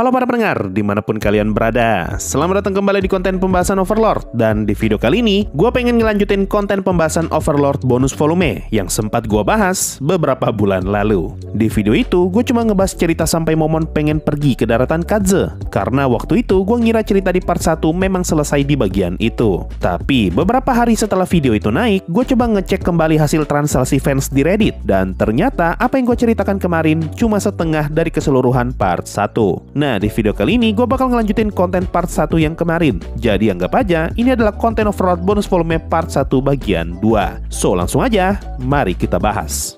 Halo para pendengar, dimanapun kalian berada. Selamat datang kembali di konten pembahasan Overlord. Dan di video kali ini, gue pengen ngelanjutin konten pembahasan Overlord bonus volume yang sempat gue bahas beberapa bulan lalu. Di video itu, gue cuma ngebahas cerita sampai Momon pengen pergi ke daratan Kaze. Karena waktu itu, gue ngira cerita di part 1 memang selesai di bagian itu. Tapi, beberapa hari setelah video itu naik, gue coba ngecek kembali hasil translasi fans di Reddit. Dan ternyata, apa yang gue ceritakan kemarin cuma setengah dari keseluruhan part 1. Nah, di video kali ini gue bakal ngelanjutin konten part 1 yang kemarin. Jadi anggap aja ini adalah konten Overlord bonus volume part 1 bagian 2. So, langsung aja, mari kita bahas.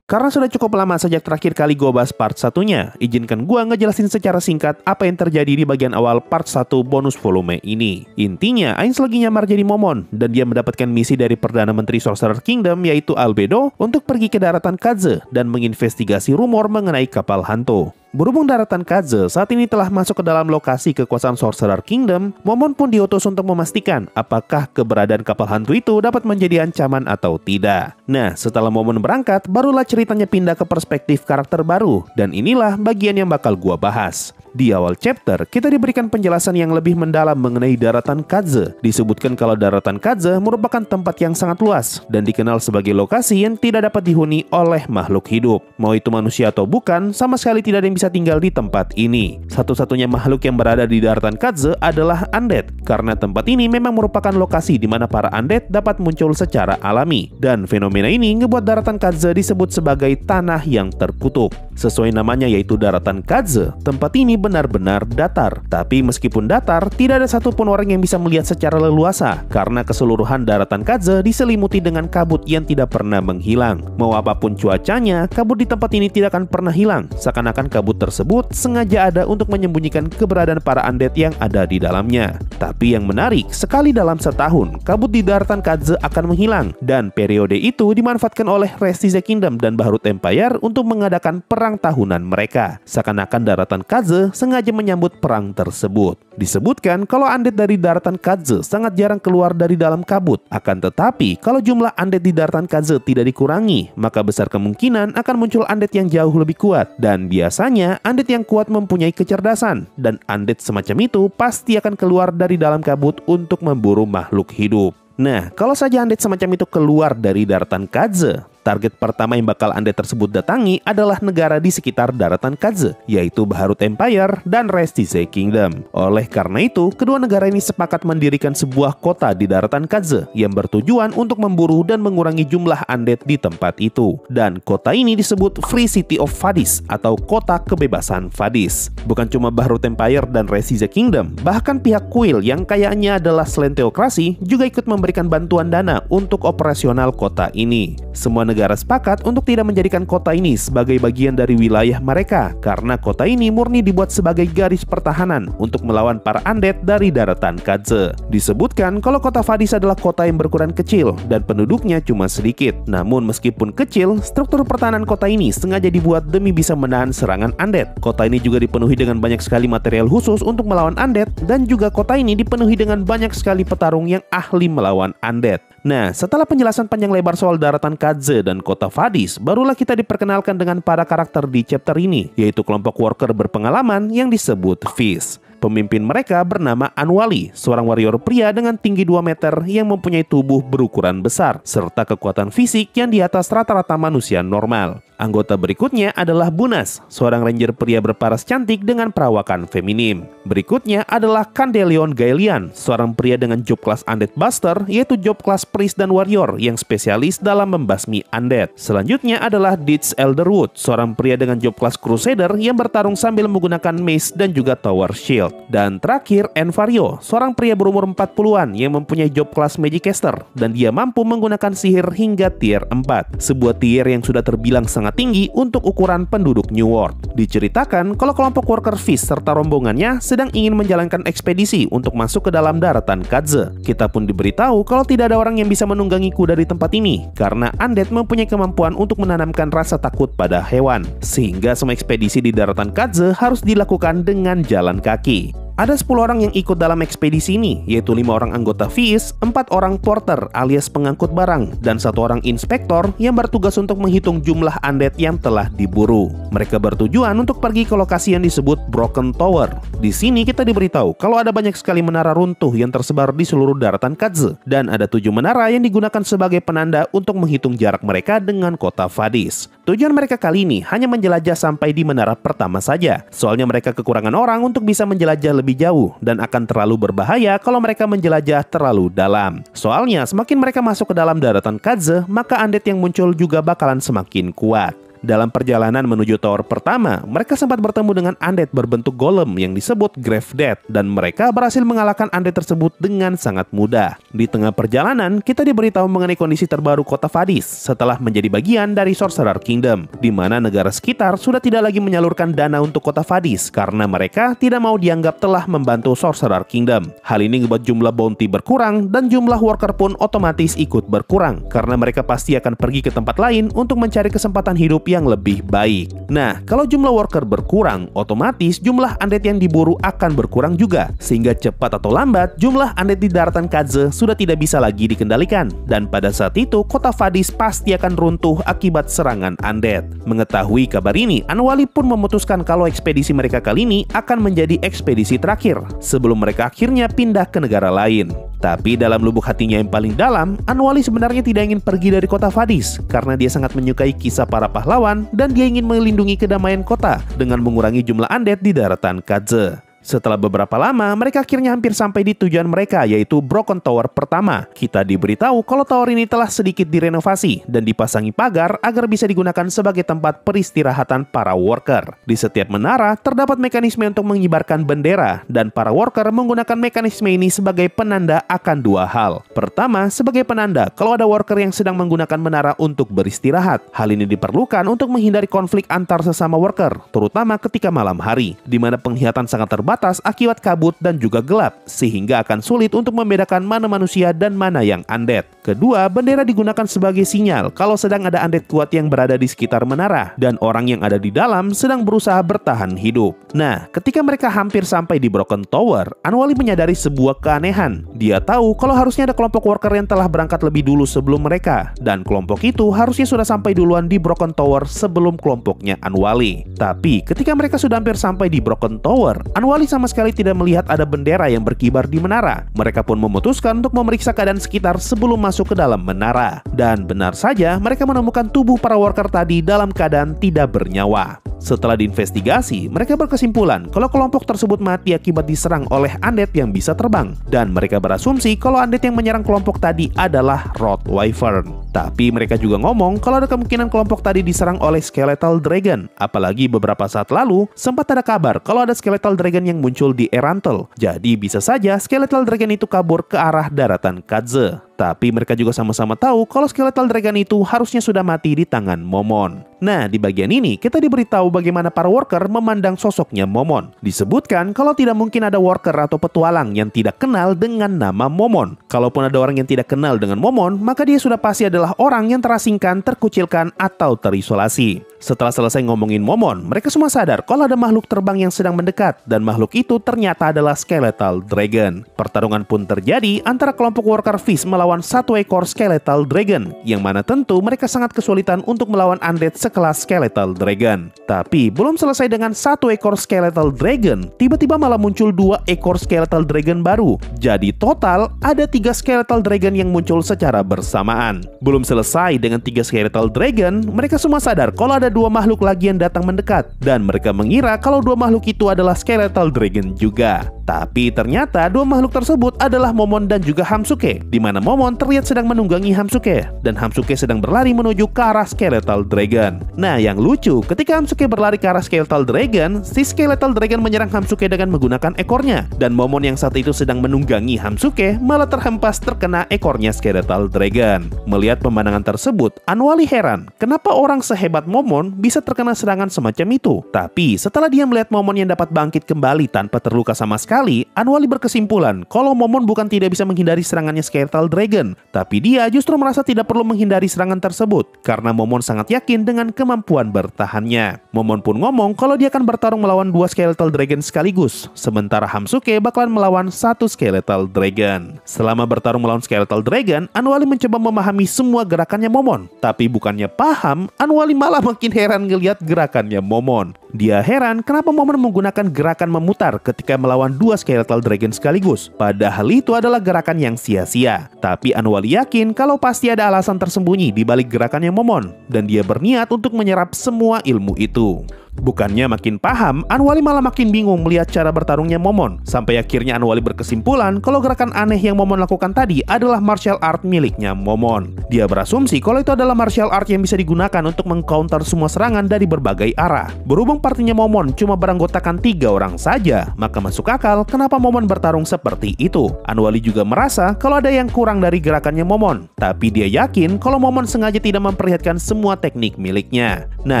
Karena sudah cukup lama sejak terakhir kali gue bahas part 1-nya, izinkan gue ngejelasin secara singkat apa yang terjadi di bagian awal part 1 bonus volume ini. Intinya, Ainz lagi nyamar jadi Momon, dan dia mendapatkan misi dari Perdana Menteri Sorcerer Kingdom yaitu Albedo untuk pergi ke daratan Kaze dan menginvestigasi rumor mengenai kapal hantu. Berhubung daratan Kaze saat ini telah masuk ke dalam lokasi kekuasaan Sorcerer Kingdom, Momon pun diutus untuk memastikan apakah keberadaan kapal hantu itu dapat menjadi ancaman atau tidak. Nah, setelah Momon berangkat, barulah ceritanya pindah ke perspektif karakter baru, dan inilah bagian yang bakal gua bahas. Di awal chapter, kita diberikan penjelasan yang lebih mendalam mengenai daratan Kaze. Disebutkan kalau daratan Kaze merupakan tempat yang sangat luas dan dikenal sebagai lokasi yang tidak dapat dihuni oleh makhluk hidup. Mau itu manusia atau bukan, sama sekali tidak ada yang bisa tinggal di tempat ini. Satu-satunya makhluk yang berada di daratan Kaze adalah undead, karena tempat ini memang merupakan lokasi di mana para undead dapat muncul secara alami. Dan fenomena ini ngebuat daratan Kaze disebut sebagai tanah yang terkutuk. Sesuai namanya yaitu daratan Kaze, tempat ini benar-benar datar. Tapi meskipun datar, tidak ada satupun orang yang bisa melihat secara leluasa, karena keseluruhan daratan Kaze diselimuti dengan kabut yang tidak pernah menghilang. Mau apapun cuacanya, kabut di tempat ini tidak akan pernah hilang. Seakan-akan kabut tersebut sengaja ada untuk menyembunyikan keberadaan para undead yang ada di dalamnya. Tapi yang menarik, sekali dalam setahun, kabut di daratan Kaze akan menghilang, dan periode itu dimanfaatkan oleh Rest is the Kingdom dan Bahrut Empire untuk mengadakan perang tahunan mereka. Seakan-akan daratan Kaze sengaja menyambut perang tersebut. Disebutkan kalau undead dari daratan Kaze sangat jarang keluar dari dalam kabut. Akan tetapi, kalau jumlah undead di daratan Kaze tidak dikurangi, maka besar kemungkinan akan muncul undead yang jauh lebih kuat. Dan biasanya, undead yang kuat mempunyai kecerdasan, dan undead semacam itu pasti akan keluar dari dalam kabut untuk memburu makhluk hidup. Nah, kalau saja undead semacam itu keluar dari daratan Kaze, target pertama yang bakal undead tersebut datangi adalah negara di sekitar daratan Kaze, yaitu Bahrut Empire dan Rest is the Kingdom. Oleh karena itu, kedua negara ini sepakat mendirikan sebuah kota di daratan Kaze yang bertujuan untuk memburu dan mengurangi jumlah undead di tempat itu. Dan kota ini disebut Free City of Vadis atau Kota Kebebasan Vadis. Bukan cuma Bahrut Empire dan Rest is the Kingdom, bahkan pihak Kuil yang kayaknya adalah selain teokrasi juga ikut memberikan bantuan dana untuk operasional kota ini. Semua negara sepakat untuk tidak menjadikan kota ini sebagai bagian dari wilayah mereka, karena kota ini murni dibuat sebagai garis pertahanan untuk melawan para undead dari daratan Kaze. Disebutkan kalau kota Vadis adalah kota yang berukuran kecil dan penduduknya cuma sedikit. Namun meskipun kecil, struktur pertahanan kota ini sengaja dibuat demi bisa menahan serangan undead. Kota ini juga dipenuhi dengan banyak sekali material khusus untuk melawan undead, dan juga kota ini dipenuhi dengan banyak sekali petarung yang ahli melawan undead. Nah, setelah penjelasan panjang lebar soal daratan Kaze dan kota Vadis, barulah kita diperkenalkan dengan para karakter di chapter ini, yaitu kelompok worker berpengalaman yang disebut Fizz. Pemimpin mereka bernama Anwali, seorang warrior pria dengan tinggi 2 meter yang mempunyai tubuh berukuran besar, serta kekuatan fisik yang di atas rata-rata manusia normal. Anggota berikutnya adalah Bunas, seorang ranger pria berparas cantik dengan perawakan feminim. Berikutnya adalah Candelion Gaelian, seorang pria dengan job class Undead Buster, yaitu job class priest dan warrior yang spesialis dalam membasmi undead. Selanjutnya adalah Ditch Elderwood, seorang pria dengan job class Crusader yang bertarung sambil menggunakan mace dan juga tower shield. Dan terakhir, Envario, seorang pria berumur 40-an yang mempunyai job class Magicaster, dan dia mampu menggunakan sihir hingga tier 4, sebuah tier yang sudah terbilang sangat tinggi untuk ukuran penduduk New World. Diceritakan kalau kelompok worker Fizz serta rombongannya sedang ingin menjalankan ekspedisi untuk masuk ke dalam daratan Kaze. Kita pun diberitahu kalau tidak ada orang yang bisa menunggangi kuda di tempat ini, karena undead mempunyai kemampuan untuk menanamkan rasa takut pada hewan, sehingga semua ekspedisi di daratan Kaze harus dilakukan dengan jalan kaki. Ada 10 orang yang ikut dalam ekspedisi ini, yaitu 5 orang anggota FIS, 4 orang porter alias pengangkut barang, dan 1 orang inspektor yang bertugas untuk menghitung jumlah undead yang telah diburu. Mereka bertujuan untuk pergi ke lokasi yang disebut Broken Tower. Di sini kita diberitahu kalau ada banyak sekali menara runtuh yang tersebar di seluruh daratan Kadze, dan ada 7 menara yang digunakan sebagai penanda untuk menghitung jarak mereka dengan kota Vadis. Tujuan mereka kali ini hanya menjelajah sampai di menara pertama saja, soalnya mereka kekurangan orang untuk bisa menjelajah lebih jauh dan akan terlalu berbahaya kalau mereka menjelajah terlalu dalam. Soalnya semakin mereka masuk ke dalam daratan Kadze, maka undead yang muncul juga bakalan semakin kuat. Dalam perjalanan menuju tower pertama, mereka sempat bertemu dengan undead berbentuk golem yang disebut Grave Dead, dan mereka berhasil mengalahkan undead tersebut dengan sangat mudah. Di tengah perjalanan, kita diberitahu mengenai kondisi terbaru kota Vadis setelah menjadi bagian dari Sorcerer Kingdom, di mana negara sekitar sudah tidak lagi menyalurkan dana untuk kota Vadis karena mereka tidak mau dianggap telah membantu Sorcerer Kingdom. Hal ini membuat jumlah bounty berkurang dan jumlah worker pun otomatis ikut berkurang karena mereka pasti akan pergi ke tempat lain untuk mencari kesempatan hidup yang lebih baik. Nah, kalau jumlah worker berkurang, otomatis jumlah undead yang diburu akan berkurang juga, sehingga cepat atau lambat jumlah undead di daratan Kadze sudah tidak bisa lagi dikendalikan, dan pada saat itu kota Vadis pasti akan runtuh akibat serangan undead. Mengetahui kabar ini, Anwali pun memutuskan kalau ekspedisi mereka kali ini akan menjadi ekspedisi terakhir sebelum mereka akhirnya pindah ke negara lain. Tapi dalam lubuk hatinya yang paling dalam, Anwali sebenarnya tidak ingin pergi dari kota Vadis karena dia sangat menyukai kisah para pahlawan dan dia ingin melindungi kedamaian kota dengan mengurangi jumlah undead di daratan Kadze. Setelah beberapa lama, mereka akhirnya hampir sampai di tujuan mereka, yaitu Broken Tower pertama. Kita diberitahu kalau tower ini telah sedikit direnovasi dan dipasangi pagar agar bisa digunakan sebagai tempat peristirahatan para worker. Di setiap menara, terdapat mekanisme untuk mengibarkan bendera, dan para worker menggunakan mekanisme ini sebagai penanda akan 2 hal. Pertama, sebagai penanda kalau ada worker yang sedang menggunakan menara untuk beristirahat. Hal ini diperlukan untuk menghindari konflik antar sesama worker, terutama ketika malam hari, di mana penglihatan sangat terbatas akibat kabut dan juga gelap, sehingga akan sulit untuk membedakan mana manusia dan mana yang undead. Kedua, bendera digunakan sebagai sinyal kalau sedang ada undead kuat yang berada di sekitar menara, dan orang yang ada di dalam sedang berusaha bertahan hidup. Nah, ketika mereka hampir sampai di Broken Tower, Anwali menyadari sebuah keanehan. Dia tahu kalau harusnya ada kelompok worker yang telah berangkat lebih dulu sebelum mereka, dan kelompok itu harusnya sudah sampai duluan di Broken Tower sebelum kelompoknya Anwali. Tapi, ketika mereka sudah hampir sampai di Broken Tower, Anwali sama sekali tidak melihat ada bendera yang berkibar di menara. Mereka pun memutuskan untuk memeriksa keadaan sekitar sebelum masuk ke dalam menara. Dan benar saja, mereka menemukan tubuh para worker tadi dalam keadaan tidak bernyawa. Setelah diinvestigasi, mereka berkesimpulan kalau kelompok tersebut mati akibat diserang oleh undead yang bisa terbang. Dan mereka berasumsi kalau undead yang menyerang kelompok tadi adalah Rot Wyvern. Tapi mereka juga ngomong kalau ada kemungkinan kelompok tadi diserang oleh Skeletal Dragon. Apalagi beberapa saat lalu, sempat ada kabar kalau ada Skeletal Dragon yang muncul di Erantel. Jadi bisa saja Skeletal Dragon itu kabur ke arah daratan Kadze. Tapi mereka juga sama-sama tahu kalau Skeletal Dragon itu harusnya sudah mati di tangan Momon. Nah, di bagian ini kita diberitahu bagaimana para worker memandang sosoknya Momon. Disebutkan kalau tidak mungkin ada worker atau petualang yang tidak kenal dengan nama Momon. Kalaupun ada orang yang tidak kenal dengan Momon, maka dia sudah pasti adalah orang yang terasingkan, terkucilkan, atau terisolasi. Setelah selesai ngomongin Momon, mereka semua sadar kalau ada makhluk terbang yang sedang mendekat, dan makhluk itu ternyata adalah Skeletal Dragon. Pertarungan pun terjadi antara kelompok worker FIS melawan 1 ekor Skeletal Dragon, yang mana tentu mereka sangat kesulitan untuk melawan undead sekelas Skeletal Dragon. Tapi belum selesai dengan 1 ekor Skeletal Dragon, tiba-tiba malah muncul 2 ekor Skeletal Dragon baru. Jadi total ada 3 Skeletal Dragon yang muncul secara bersamaan. Belum selesai dengan 3 Skeletal Dragon, mereka semua sadar kalau ada 2 makhluk lagi yang datang mendekat, dan mereka mengira kalau 2 makhluk itu adalah Skeletal Dragon juga. Tapi ternyata 2 makhluk tersebut adalah Momon dan juga Hamsuke, di mana Momon terlihat sedang menunggangi Hamsuke, dan Hamsuke sedang berlari menuju ke arah Skeletal Dragon. Nah, yang lucu, ketika Hamsuke berlari ke arah Skeletal Dragon, si Skeletal Dragon menyerang Hamsuke dengan menggunakan ekornya, dan Momon yang saat itu sedang menunggangi Hamsuke malah terhempas terkena ekornya Skeletal Dragon. Melihat pemandangan tersebut, Anwali heran, kenapa orang sehebat Momon bisa terkena serangan semacam itu? Tapi setelah dia melihat Momon yang dapat bangkit kembali tanpa terluka sama sekali, sekali, Anwali berkesimpulan kalau Momon bukan tidak bisa menghindari serangannya Skeletal Dragon, tapi dia justru merasa tidak perlu menghindari serangan tersebut karena Momon sangat yakin dengan kemampuan bertahannya. Momon pun ngomong kalau dia akan bertarung melawan 2 Skeletal Dragon sekaligus, sementara Hamsuke bakalan melawan 1 Skeletal Dragon. Selama bertarung melawan Skeletal Dragon, Anwali mencoba memahami semua gerakannya Momon, tapi bukannya paham, Anwali malah makin heran ngelihat gerakannya Momon. Dia heran kenapa Momon menggunakan gerakan memutar ketika melawan 2 Skeletal Dragon sekaligus. Padahal itu adalah gerakan yang sia-sia. Tapi Anwali yakin kalau pasti ada alasan tersembunyi di balik gerakannya Momon, dan dia berniat untuk menyerap semua ilmu itu. Bukannya makin paham, Anwali malah makin bingung melihat cara bertarungnya Momon. Sampai akhirnya Anwali berkesimpulan kalau gerakan aneh yang Momon lakukan tadi adalah martial art miliknya Momon. Dia berasumsi kalau itu adalah martial art yang bisa digunakan untuk mengcounter semua serangan dari berbagai arah. Berhubung partinya Momon cuma beranggotakan 3 orang saja, maka masuk akal kenapa Momon bertarung seperti itu. Anwali juga merasa kalau ada yang kurang dari gerakannya Momon, tapi dia yakin kalau Momon sengaja tidak memperlihatkan semua teknik miliknya. Nah,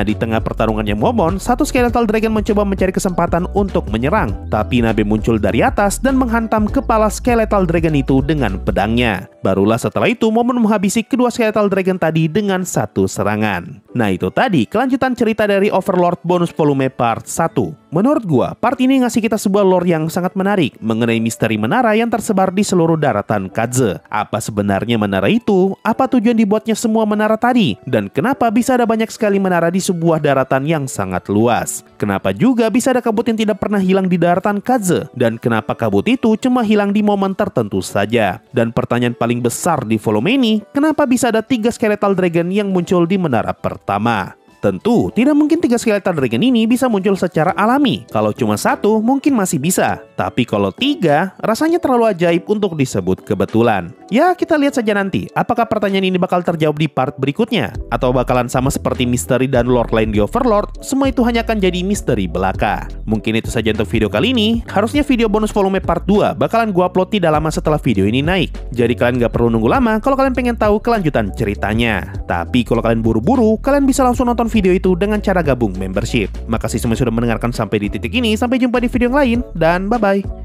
di tengah pertarungannya Momon, 1 Skeletal Dragon mencoba mencari kesempatan untuk menyerang, tapi Nabe muncul dari atas dan menghantam kepala Skeletal Dragon itu dengan pedangnya. Barulah setelah itu Momon menghabisi kedua Skeletal Dragon tadi dengan 1 serangan. Nah, itu tadi kelanjutan cerita dari Overlord bonus volume part 1. Menurut gua, part ini ngasih kita sebuah lore yang sangat menarik mengenai misteri menara yang tersebar di seluruh daratan Kaze. Apa sebenarnya menara itu? Apa tujuan dibuatnya semua menara tadi? Dan kenapa bisa ada banyak sekali menara di sebuah daratan yang sangat luas? Kenapa juga bisa ada kabut yang tidak pernah hilang di daratan Kaze? Dan kenapa kabut itu cuma hilang di momen tertentu saja? Dan pertanyaan paling besar di volume ini, kenapa bisa ada 3 Skeletal Dragon yang muncul di menara pertama? Tentu, tidak mungkin 3 Skeletal Dragon ini bisa muncul secara alami. Kalau cuma 1, mungkin masih bisa. Tapi kalau 3, rasanya terlalu ajaib untuk disebut kebetulan. Ya, kita lihat saja nanti. Apakah pertanyaan ini bakal terjawab di part berikutnya? Atau bakalan sama seperti misteri dan lore lain di Overlord, semua itu hanya akan jadi misteri belaka. Mungkin itu saja untuk video kali ini. Harusnya video bonus volume part 2 bakalan gua upload tidak lama setelah video ini naik. Jadi kalian gak perlu nunggu lama kalau kalian pengen tahu kelanjutan ceritanya. Tapi kalau kalian buru-buru, kalian bisa langsung nonton video itu dengan cara gabung membership. Makasih semua sudah mendengarkan sampai di titik ini. Sampai jumpa di video yang lain, dan bye-bye.